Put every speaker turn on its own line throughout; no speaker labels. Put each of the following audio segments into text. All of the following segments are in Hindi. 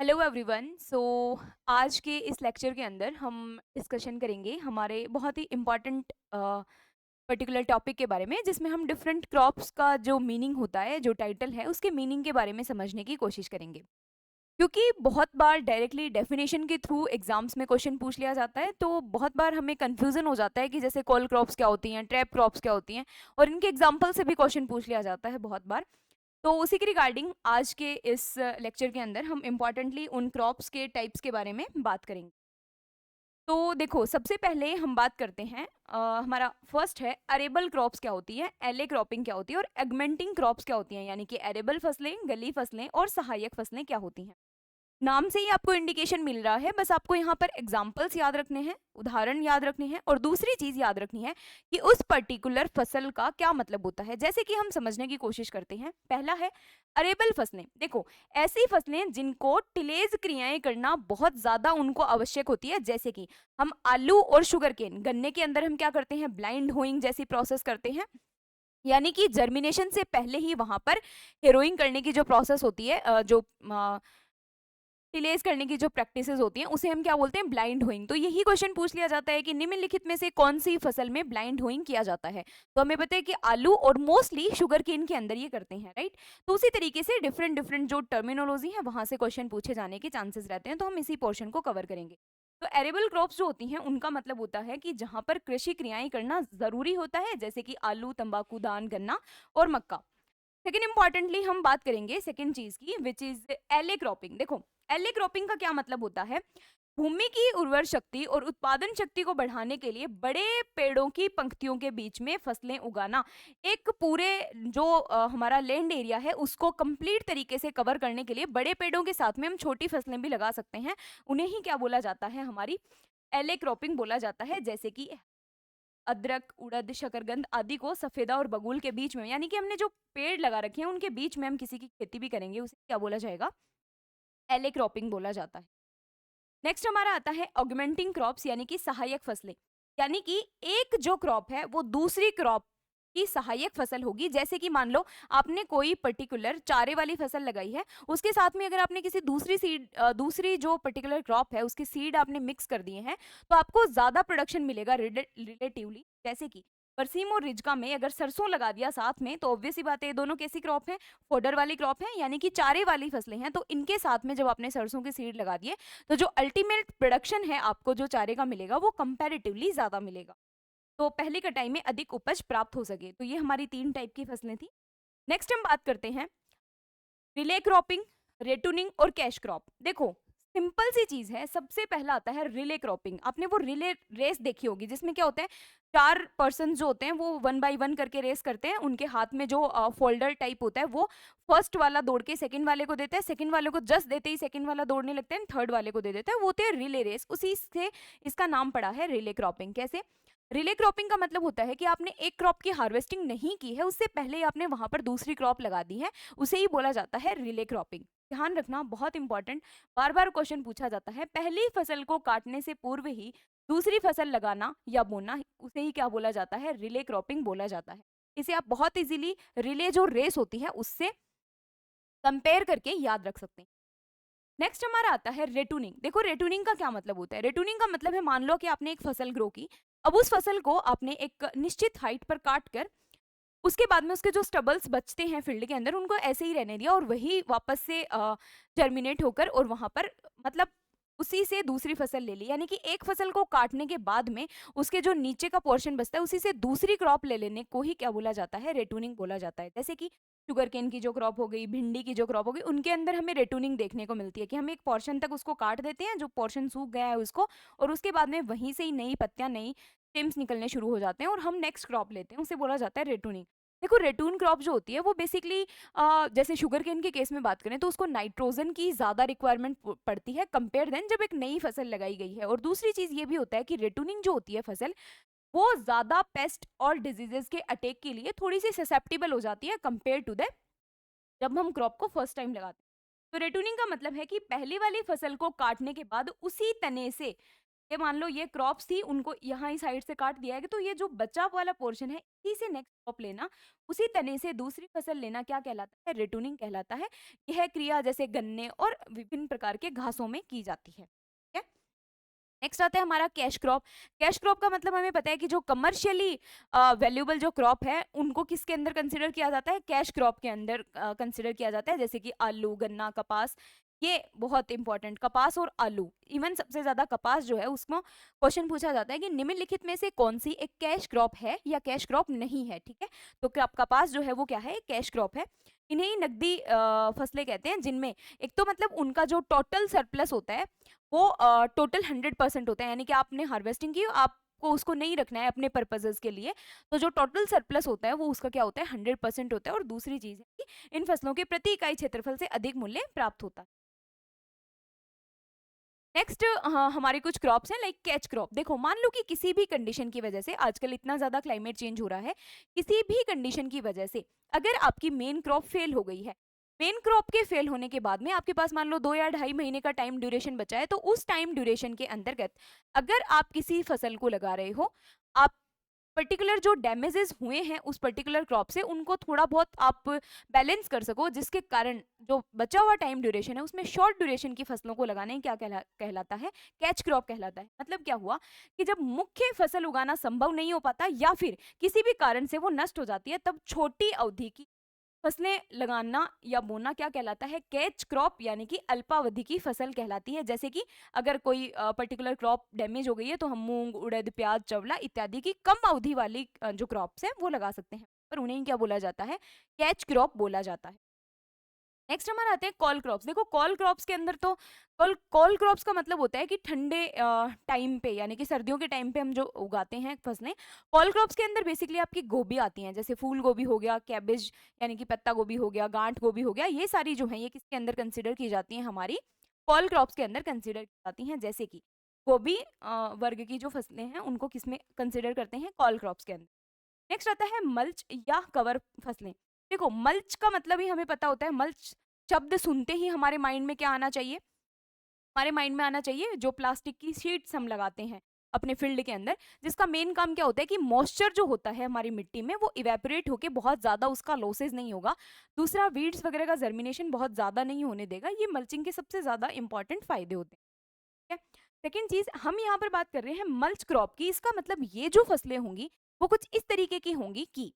Hello everyone. आज के इस लेक्चर के अंदर हम डिस्कशन करेंगे हमारे बहुत ही इम्पॉर्टेंट पर्टिकुलर टॉपिक के बारे में, जिसमें हम डिफरेंट क्रॉप्स का जो मीनिंग होता है, जो टाइटल है उसके मीनिंग के बारे में समझने की कोशिश करेंगे। क्योंकि बहुत बार डायरेक्टली डेफिनेशन के थ्रू एग्जाम्स में क्वेश्चन पूछ लिया जाता है, तो बहुत बार हमें कंफ्यूजन हो जाता है कि जैसे कॉल क्रॉप्स क्या होती हैं, ट्रैप क्रॉप्स क्या होती हैं, और इनके एग्जाम्पल से भी क्वेश्चन पूछ लिया जाता है बहुत बार। तो उसी के रिगार्डिंग आज के इस लेक्चर के अंदर हम इम्पॉर्टेंटली उन क्रॉप्स के टाइप्स के बारे में बात करेंगे। तो देखो, सबसे पहले हम बात करते हैं, हमारा फर्स्ट है अरेबल क्रॉप्स क्या होती है, एले क्रॉपिंग क्या होती है, और एगमेंटिंग क्रॉप्स क्या होती हैं, यानी कि अरेबल फसलें, गली फसलें और सहायक फसलें क्या होती हैं। नाम से ही आपको इंडिकेशन मिल रहा है, बस आपको यहाँ पर एग्जाम्पल्स याद रखने हैं, उदाहरण याद रखने हैं, और दूसरी चीज याद रखनी है कि उस पर्टिकुलर फसल का क्या मतलब होता है। जैसे कि हम समझने की कोशिश करते हैं, पहला है अरेबल फसलें। देखो, ऐसी फसलें जिनको टिलेज क्रियाएं करना बहुत ज्यादा उनको आवश्यक होती है, जैसे कि हम आलू और शुगर केन, गन्ने के अंदर हम क्या करते हैं, ब्लाइंड होइंग जैसी प्रोसेस करते हैं, यानी कि जर्मिनेशन से पहले ही वहां पर हेरोइंग करने की जो प्रोसेस होती है, जो टिलेज करने की जो प्रैक्टिसेस होती हैं, उसे हम क्या बोलते हैं, ब्लाइंड होइंग। तो यही क्वेश्चन पूछ लिया जाता है कि निम्नलिखित में से कौन सी फसल में ब्लाइंड होइंग किया जाता है। तो हमें पता है कि आलू और मोस्टली शुगर केन के अंदर ये करते हैं, राइट। तो उसी तरीके से डिफरेंट डिफरेंट जो टर्मिनोलॉजी है, वहां से क्वेश्चन पूछे जाने के चांसेस रहते हैं, तो हम इसी पोर्शन को कवर करेंगे। तो एरेबल क्रॉप्स जो होती हैं, उनका मतलब होता है कि जहां पर कृषि क्रियाएं करना जरूरी होता है, जैसे कि आलू, तंबाकू, धान, गन्ना और मक्का। सेकेंड इंपॉर्टेंटली हम बात करेंगे सेकेंड चीज की, विच इज एले क्रॉपिंग। देखो, एले क्रॉपिंग का क्या मतलब होता है, भूमि की उर्वर शक्ति और उत्पादन शक्ति को बढ़ाने के लिए बड़े पेड़ों की पंक्तियों के बीच में फसलें उगाना। एक पूरे जो हमारा लैंड एरिया है, उसको कंप्लीट तरीके से कवर करने के लिए बड़े पेड़ों के साथ में हम छोटी फसलें भी लगा सकते हैं। उन्हें ही क्या बोला जाता है, हमारी एले क्रॉपिंग बोला जाता है। जैसे कि अदरक, उड़द, शकरकंद आदि को सफेदा और बगुल के बीच में, यानी कि हमने जो पेड़ लगा रखे हैं उनके बीच में हम किसी की खेती भी करेंगे, उसे क्या बोला जाएगा, एले क्रॉपिंग बोला जाता है। नेक्स्ट हमारा आता है ऑगमेंटिंग क्रॉप्स, यानी कि सहायक फसलें। यानी कि एक जो क्रॉप है वो दूसरी क्रॉप की सहायक फसल होगी। जैसे कि मान लो आपने कोई पर्टिकुलर चारे वाली फसल लगाई है, उसके साथ में अगर आपने किसी दूसरी सीड, दूसरी जो पर्टिकुलर क्रॉप है उसके सीड आपने मिक्स कर दिए हैं, तो आपको ज्यादा प्रोडक्शन मिलेगा रिलेटिवली। जैसे कि बरसीम और रिजका में अगर सरसों लगा दिया साथ में, तो ऑब्वियस सी बात है, ये दोनों कैसी क्रॉप है, फोडर वाली क्रॉप है, यानी कि चारे वाली फसलें हैं। तो इनके साथ में जब आपने सरसों के सीड लगा दिए, तो जो अल्टीमेट प्रोडक्शन है आपको जो चारे का मिलेगा, वो कंपैरेटिवली ज्यादा मिलेगा, तो पहली कटाई में अधिक उपज प्राप्त हो सके। तो ये हमारी तीन टाइप की फसलें थी। नेक्स्ट हम बात करते हैं रिले क्रॉपिंग, रेटूनिंग और कैश क्रॉप। देखो, सिंपल सी चीज है, सबसे पहला आता है रिले क्रॉपिंग। आपने वो रिले रेस देखी होगी, जिसमें क्या होता है, चार पर्सन जो होते हैं वो वन बाय वन करके रेस करते हैं, उनके हाथ में जो फोल्डर टाइप होता है वो फर्स्ट वाला दौड़ के सेकंड वाले को देता है, सेकंड वाले को जस्ट देते ही सेकंड वाला दौड़ने लगता है, थर्ड वाले को दे देता है, वो होते हैं रिले रेस। उसी से इसका नाम पड़ा है रिले क्रॉपिंग। कैसे, रिले क्रॉपिंग का मतलब होता है कि आपने एक क्रॉप की हार्वेस्टिंग नहीं की है, उससे पहले ही आपने वहां पर दूसरी क्रॉप लगा दी है, उसे ही बोला जाता है रिले क्रॉपिंग। ध्यान रखना, बहुत इंपॉर्टेंट, बार बार क्वेश्चन पूछा जाता है, पहली फसल को काटने से पूर्व ही दूसरी फसल लगाना या बोना, उसे ही क्या बोला जाता है, रिले क्रॉपिंग बोला जाता है। इसे आप बहुत इजीली रिले जो रेस होती है उससे कंपेयर करके याद रख सकते हैं। नेक्स्ट हमारा आता है रेटूनिंग। देखो, रेटूनिंग का क्या मतलब होता है, रेटूनिंग का मतलब है, मान लो कि आपने एक फसल ग्रो की, अब उस फसल को आपने एक निश्चित हाइट पर काट कर, उसके बाद में उसके जो स्टबल्स बचते हैं फील्ड के अंदर, उनको ऐसे ही रहने दिया, और वही वापस से जर्मिनेट होकर और वहां पर, मतलब उसी से दूसरी फसल ले ली। यानी कि एक फसल को काटने के बाद में उसके जो नीचे का पोर्शन बचता है, उसी से दूसरी क्रॉप ले लेने को ही क्या बोला जाता है, रेटूनिंग बोला जाता है। जैसे कि शुगर केन की जो क्रॉप हो गई, भिंडी की जो क्रॉप हो गई, उनके अंदर हमें रेटूनिंग देखने को मिलती है कि हम एक पोर्शन तक उसको काट देते हैं, जो पोर्शन सूख गया है उसको, और उसके बाद में वहीं से ही नई पत्तियां, नई स्टेम्स निकलने शुरू हो जाते हैं, और हम नेक्स्ट क्रॉप लेते हैं, उसे बोला जाता है रेटूनिंग। देखो, रेटून क्रॉप जो होती है वो बेसिकली, जैसे शुगर केन के केस में बात करें तो उसको नाइट्रोजन की ज्यादा रिक्वायरमेंट पड़ती है कंपेयर देन जब एक नई फसल लगाई गई है। और दूसरी चीज ये भी होता है कि रेटूनिंग जो होती है फसल, वो ज्यादा पेस्ट और डिजीजेस के अटैक के लिए थोड़ी सी ससेप्टेबल हो जाती है कंपेयर टू द जब हम क्रॉप को फर्स्ट टाइम लगाते हैं। तो रेटूनिंग का मतलब है कि पहली वाली फसल को काटने के बाद उसी तने से ये मान लो ये क्रॉप्स थी, उनको यहाँ इस साइड से काट दिया है, तो ये जो बचा वाला पोर्शन है, इसी से नेक्स्ट क्रॉप लेना, उसी तने से दूसरी फसल लेना क्या कहलाता है? रिटूनिंग कहलाता है। यह क्रिया जैसे गन्ने और विभिन्न प्रकार के घासों में की जाती है। ठीक है? नेक्स्ट आता है हमारा कैश क्रॉप। कैश क्रॉप का मतलब हमें पता है कि जो कमर्शियली वैल्यूएबल जो क्रॉप है, उनको किसके अंदर कंसिडर किया जाता है? कैश क्रॉप के अंदर कंसिडर किया जाता है, जैसे कि आलू, गन्ना, कपास। ये बहुत इंपॉर्टेंट, कपास और आलू, इवन सबसे ज्यादा कपास जो है उसको क्वेश्चन पूछा जाता है कि निम्नलिखित में से कौन सी एक कैश क्रॉप है या कैश क्रॉप नहीं है। ठीक है, तो कपास जो है वो क्या है? कैश क्रॉप है। इन्हें ही नकदी फसलें कहते हैं, जिनमें एक तो मतलब उनका जो टोटल सरप्लस होता है वो टोटल 100% होता है, यानी कि आपने हार्वेस्टिंग की, आपको उसको नहीं रखना है अपने पर्पजेस के लिए, तो जो टोटल सरप्लस होता है वो उसका क्या होता है? 100% होता है। और दूसरी चीज है कि इन फसलों के प्रति इकाई क्षेत्रफल से अधिक मूल्य प्राप्त होता है। नेक्स्ट हमारे कुछ क्रॉप्स हैं लाइक कैच क्रॉप। देखो, मान लो कि किसी भी कंडीशन की वजह से, आजकल इतना ज्यादा क्लाइमेट चेंज हो रहा है, किसी भी कंडीशन की वजह से अगर आपकी मेन क्रॉप फेल हो गई है, मेन क्रॉप के फेल होने के बाद में आपके पास मान लो 2 या 2.5 महीने का टाइम ड्यूरेशन बचा है, तो उस टाइम ड्यूरेशन के अंतर्गत अगर आप किसी फसल को लगा रहे हो, आप पर्टिकुलर जो डैमेजेस हुए हैं उस पर्टिकुलर क्रॉप से, उनको थोड़ा बहुत आप बैलेंस कर सको, जिसके कारण जो बचा हुआ टाइम ड्यूरेशन है उसमें शॉर्ट ड्यूरेशन की फसलों को लगाना ही क्या कहलाता है? कैच क्रॉप कहलाता है। मतलब क्या हुआ कि जब मुख्य फसल उगाना संभव नहीं हो पाता या फिर किसी भी कारण से वो नष्ट हो जाती है, तब छोटी अवधि की फसलें लगाना या बोना क्या कहलाता है? कैच क्रॉप, यानी कि अल्पावधि की फसल कहलाती है। जैसे कि अगर कोई पर्टिकुलर क्रॉप डैमेज हो गई है, तो हम मूंग, उड़द, प्याज, चवला इत्यादि की कम अवधि वाली जो क्रॉप्स है वो लगा सकते हैं, पर उन्हें क्या बोला जाता है? कैच क्रॉप बोला जाता है। नेक्स्ट हमारा आते हैं कॉल क्रॉप्स। देखो, कॉल क्रॉप्स के अंदर तो कॉल क्रॉप्स का मतलब होता है कि ठंडे टाइम पे, यानी कि सर्दियों के टाइम पे हम जो उगाते हैं फसलें, कॉल क्रॉप्स के अंदर बेसिकली आपकी गोभी आती हैं, जैसे फूल गोभी हो गया, कैबेज यानी कि पत्ता गोभी हो गया, गांठ गोभी हो गया, ये सारी जो है ये किसके अंदर कंसिडर की जाती हैं? हमारी कॉल क्रॉप्स के अंदर कंसिडर की जाती हैं। जैसे कि गोभी वर्ग की जो फसलें हैं उनको किसमें कंसिडर करते हैं? कॉल क्रॉप्स के अंदर। नेक्स्ट आता है मल्च या कवर फसलें। देखो, मल्च का मतलब ही हमें पता होता है, मल्च शब्द सुनते ही हमारे माइंड में क्या आना चाहिए? हमारे माइंड में आना चाहिए जो प्लास्टिक की शीट्स हम लगाते हैं अपने फील्ड के अंदर, जिसका मेन काम क्या होता है कि मॉइस्चर जो होता है हमारी मिट्टी में वो इवेपोरेट होके बहुत ज्यादा उसका लॉसेज नहीं होगा। दूसरा, वीड्स वगैरह का जर्मिनेशन बहुत ज्यादा नहीं होने देगा। ये मल्चिंग के सबसे ज्यादा इंपॉर्टेंट फायदे होते हैं। सेकेंड चीज, हम यहाँ पर बात कर रहे हैं मल्च क्रॉप की। इसका मतलब ये जो फसलें होंगी वो कुछ इस तरीके की होंगी कि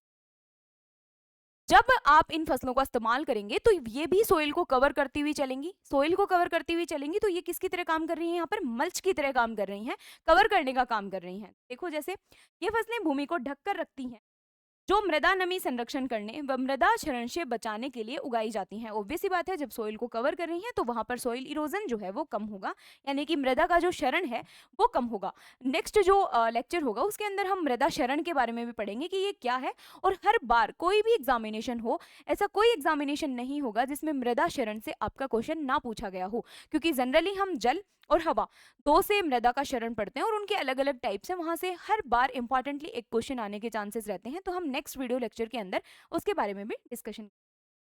जब आप इन फसलों का इस्तेमाल करेंगे तो ये भी सोइल को कवर करती हुई चलेंगी, सोइल को कवर करती हुई चलेंगी, तो ये किसकी तरह काम कर रही हैं? यहाँ पर मल्च की तरह काम कर रही हैं, कवर करने का काम कर रही हैं। देखो, जैसे ये फसलें भूमि को ढक कर रखती हैं, जो मृदा नमी संरक्षण करने व मृदा क्षरण से बचाने के लिए उगाई जाती हैं। ऑब्वियस सी बात है, जब सोइल को कवर कर रही हैं तो वहां पर सोइल इरोजन जो है वो कम होगा, यानी कि मृदा का जो क्षरण है वो कम होगा। नेक्स्ट जो लेक्चर होगा उसके अंदर हम मृदा क्षरण के बारे में भी पढ़ेंगे कि ये क्या है। और हर बार कोई भी एग्जामिनेशन हो, ऐसा कोई एग्जामिनेशन नहीं होगा जिसमें मृदा क्षरण से आपका क्वेश्चन ना पूछा गया हो, क्योंकि जनरली हम जल और हवा दो से मृदा का क्षरण पढ़ते हैं और उनके अलग अलग टाइप्स हैं, वहां से हर बार इंपॉर्टेंटली एक क्वेश्चन आने के चांसेस रहते हैं। तो हम नेक्स्ट वीडियो लेक्चर के अंदर उसके बारे में भी डिस्कशन।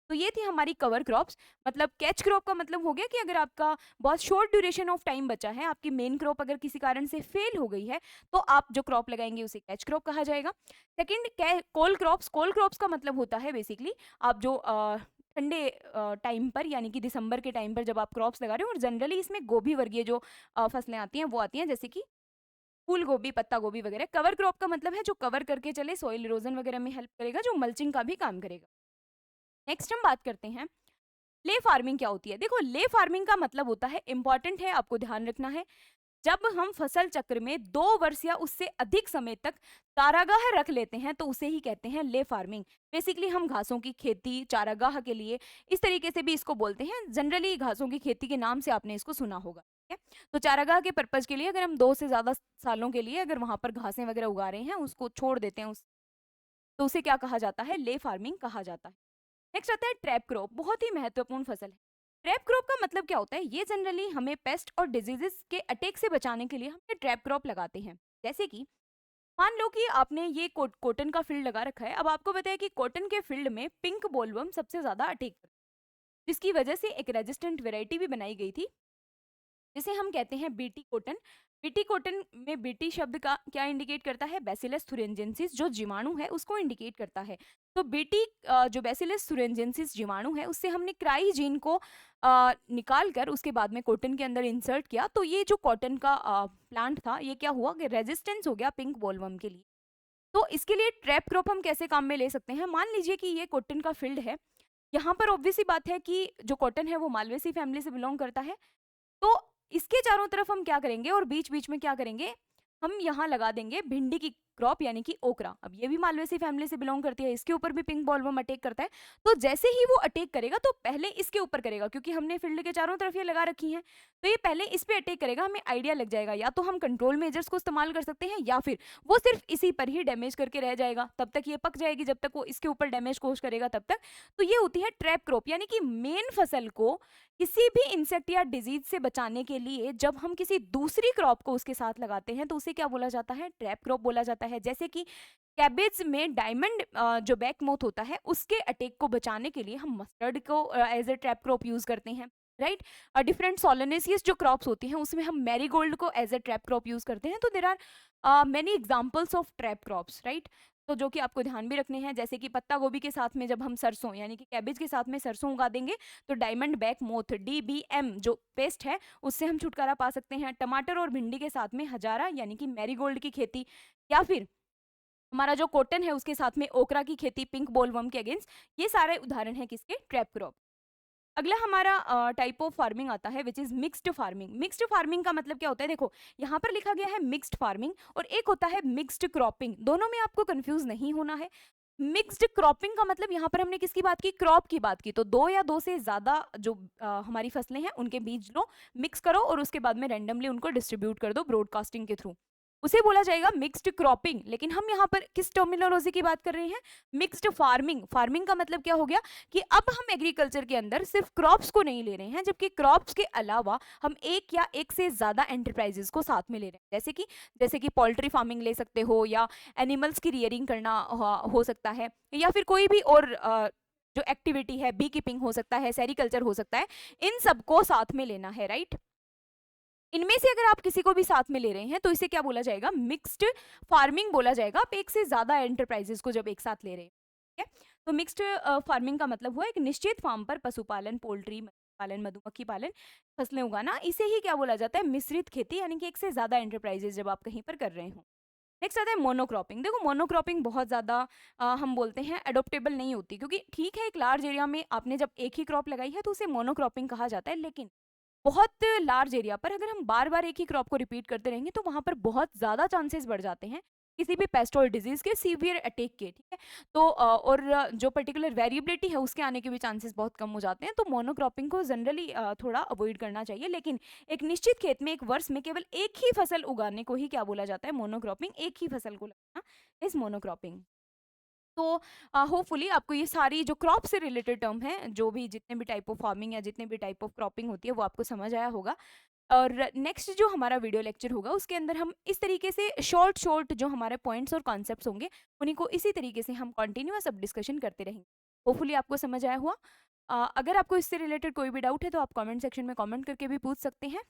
तो ये थी हमारी कवर क्रॉप्स। मतलब कैच क्रॉप का मतलब हो गया कि अगर आपका बहुत शॉर्ट ड्यूरेशन ऑफ टाइम बचा है, आपकी मेन क्रॉप अगर किसी कारण से फेल हो गई है, तो आप जो क्रॉप लगाएंगे उसे कैच क्रॉप कहा जाएगा। सेकंड, कोल क्रॉप्स। कोल क्रॉप्स का मतलब होता है बेसिकली आप जो ठंडे टाइम पर, यानी कि दिसंबर के टाइम पर जब आप क्रॉप्स लगा रहे हो, और जनरली इसमें गोभी वर्गीय जो फसलें आती हैं वो आती हैं, जैसे कि फूल गोभी, पत्ता गोभी वगैरह। कवर क्रॉप का मतलब है जो कवर करके चले, सॉइल इरोजन वगैरह में हेल्प करेगा, जो मल्चिंग का भी काम करेगा। नेक्स्ट हम बात करते हैं ले फार्मिंग क्या होती है। देखो, ले फार्मिंग का मतलब होता है, इंपॉर्टेंट है, आपको ध्यान रखना है, जब हम फसल चक्र में 2 वर्ष या उससे अधिक समय तक चारागाह रख लेते हैं तो उसे ही कहते हैं ले फार्मिंग। बेसिकली हम घासों की खेती चारागाह के लिए इस तरीके से भी इसको बोलते हैं। जनरली घासों की खेती के नाम से आपने इसको सुना होगा। ठीक है, तो चारागाह के पर्पज के लिए अगर हम 2 से ज्यादा सालों के लिए अगर वहां पर घासें वगैरह उगा रहे हैं, उसको छोड़ देते हैं तो उसे क्या कहा जाता है? ले फार्मिंग कहा जाता है। नेक्स्ट आता है ट्रैप क्रॉप। बहुत ही महत्वपूर्ण फसल है। ट्रैप क्रॉप का मतलब क्या होता है? ये जनरली हमें पेस्ट और डिजीजेस के अटैक से बचाने के लिए हम ये ट्रैप क्रॉप लगाते हैं। जैसे कि मान लो कि आपने ये कॉटन का फील्ड लगा रखा है। अब आपको पता है कि कॉटन के फील्ड में पिंक बोलवर्म सबसे ज्यादा अटैक करता है, जिसकी वजह से एक रेजिस्टेंट वेराइटी भी बनाई गई थी जिसे हम कहते हैं बीटी कॉटन। बीटी कॉटन में बीटी शब्द का क्या इंडिकेट करता है? बैसिलस thuringiensis जो जीवाणु है उसको इंडिकेट करता है। तो बीटी जो बैसिलस thuringiensis जीवाणु है उससे हमने क्राई जीन को निकाल कर उसके बाद में कॉटन के अंदर इंसर्ट किया, तो ये जो कॉटन का प्लांट था ये क्या हुआ कि रेजिस्टेंस हो गया पिंक बोलवर्म के लिए। तो इसके लिए ट्रैप क्रॉप हम कैसे काम में ले सकते हैं? मान लीजिए कि ये कॉटन का फील्ड है, यहाँ पर ऑब्वियस सी बात है कि जो कॉटन है वो मालवेसी फैमिली से बिलोंग करता है। तो इसके चारों तरफ हम क्या करेंगे और बीच-बीच में क्या करेंगे, हम यहाँ लगा देंगे भिंडी की क्रॉप यानी कि ओकरा। अब ये भी मालवेसी फैमिली से बिलोंग करती है, इसके ऊपर भी पिंक बॉलवर्म अटैक करता है। तो जैसे ही वो अटैक करेगा तो पहले इसके ऊपर करेगा, क्योंकि हमने फील्ड के चारों तरफ ये लगा रखी है। तो ये पहले इस पे अटैक करेगा, हमें आइडिया लग जाएगा या तो हम कंट्रोल मेजर्स को इस्तेमाल कर सकते हैं या फिर वो सिर्फ इसी पर ही डैमेज करके रह जाएगा। तब तक ये पक जाएगी जब तक वो इसके ऊपर डैमेज कोशिश करेगा तब तक। तो ये होती है ट्रैप क्रॉप, यानी कि मेन फसल को किसी भी इंसेक्ट या डिजीज से बचाने के लिए जब हम किसी दूसरी क्रॉप को उसके साथ लगाते हैं तो उसे क्या बोला जाता है? ट्रैप क्रॉप बोला जाता है। जैसे कि कैबेज में डायमंड जो बैक मोथ होता है उसके अटैक को बचाने के लिए हम मस्टर्ड को as a trap crop use करते हैं, राइट। डिफरेंट सोलेनेसियस जो क्रॉप्स होती हैं उसमें हम मैरीगोल्ड को as a trap crop use करते हैं। तो there are many examples of trap crops, right. तो जो कि आपको ध्यान भी रखने हैं, जैसे कि पत्ता गोभी के साथ में जब हम सरसों यानी कि कैबेज के साथ में सरसों उगा देंगे तो डायमंड बैक मोथ DBM जो पेस्ट है उससे हम छुटकारा पा सकते हैं। टमाटर और भिंडी के साथ में हजारा यानी कि मैरीगोल्ड की खेती, या फिर हमारा जो कॉटन है उसके साथ में ओकरा की खेती पिंक बोलवर्म के अगेंस्ट। ये सारे उदाहरण हैं किसके? Trap crop. अगला हमारा टाइप ऑफ फार्मिंग आता है which is mixed farming. Mixed farming का मतलब क्या होता है? देखो यहाँ पर लिखा गया है मिक्स्ड फार्मिंग और एक होता है मिक्स्ड क्रॉपिंग, दोनों में आपको कंफ्यूज नहीं होना है। मिक्स्ड क्रॉपिंग का मतलब यहाँ पर हमने किसकी बात की? क्रॉप की बात की। तो दो या दो से ज्यादा जो हमारी फसलें हैं उनके बीज लो, मिक्स करो और उसके बाद में रैंडमली उनको डिस्ट्रीब्यूट कर दो ब्रॉडकास्टिंग के थ्रू, उसे बोला जाएगा मिक्स्ड क्रॉपिंग। लेकिन हम यहाँ पर किस टर्मिनोलॉजी की बात कर रहे हैं? Mixed farming. फार्मिंग का मतलब क्या हो गया कि अब हम एग्रीकल्चर के अंदर सिर्फ क्रॉप्स को नहीं ले रहे हैं, जबकि क्रॉप्स के अलावा हम एक या एक से ज्यादा एंटरप्राइजेस को साथ में ले रहे हैं। जैसे कि पोल्ट्री फार्मिंग ले सकते हो, या एनिमल्स की रियरिंग करना हो सकता है, या फिर कोई भी और जो एक्टिविटी है, बी कीपिंग हो सकता है, सेरिकल्चर हो सकता है, इन सबको साथ में लेना है, राइट। इनमें से अगर आप किसी को भी साथ में ले रहे हैं तो इसे क्या बोला जाएगा? मिक्स्ड फार्मिंग बोला जाएगा। आप एक से ज्यादा एंटरप्राइजेस को जब एक साथ ले रहे हैं, ठीक है। तो मिक्स्ड फार्मिंग का मतलब हुआ एक निश्चित फार्म पर पशुपालन, पोल्ट्री पालन, मधुमक्खी पालन, फसलें उगाना। इसे ही क्या बोला जाता है? मिश्रित खेती, यानी कि एक से ज्यादा एंटरप्राइजेस जब आप कहीं पर कर रहे हो। नेक्स्ट आता है मोनोक्रॉपिंग। देखो मोनोक्रॉपिंग बहुत ज़्यादा हम बोलते हैं अडोप्टेबल नहीं होती, क्योंकि ठीक है एक लार्ज एरिया में आपने जब एक ही क्रॉप लगाई है तो उसे मोनोक्रॉपिंग कहा जाता है, लेकिन बहुत लार्ज एरिया पर अगर हम बार बार एक ही क्रॉप को रिपीट करते रहेंगे तो वहां पर बहुत ज़्यादा चांसेस बढ़ जाते हैं किसी भी पेस्ट और डिजीज के सीवियर अटैक के, ठीक है। तो जो पर्टिकुलर वेरिएबिलिटी है उसके आने के भी चांसेस बहुत कम हो जाते हैं। तो मोनोक्रॉपिंग को जनरली थोड़ा अवॉइड करना चाहिए, लेकिन एक निश्चित खेत में एक वर्ष में केवल एक ही फसल उगाने को ही क्या बोला जाता है? मोनोक्रॉपिंग। एक ही फसल को लगाना इज मोनोक्रॉपिंग। तो होपफुली आपको ये सारी जो क्रॉप से रिलेटेड टर्म है, जो भी जितने भी टाइप ऑफ फार्मिंग या जितने भी टाइप ऑफ क्रॉपिंग होती है वो आपको समझ आया होगा। और नेक्स्ट जो हमारा वीडियो लेक्चर होगा उसके अंदर हम इस तरीके से शॉर्ट शॉर्ट जो हमारे पॉइंट्स और कॉन्सेप्ट्स होंगे उन्हीं को इसी तरीके से हम कंटिन्यूअस अब डिस्कशन करते रहेंगे। होपफुली आपको समझ आया हुआ। अगर आपको इससे रिलेटेड कोई भी डाउट है तो आप कमेंट सेक्शन में कमेंट करके भी पूछ सकते हैं।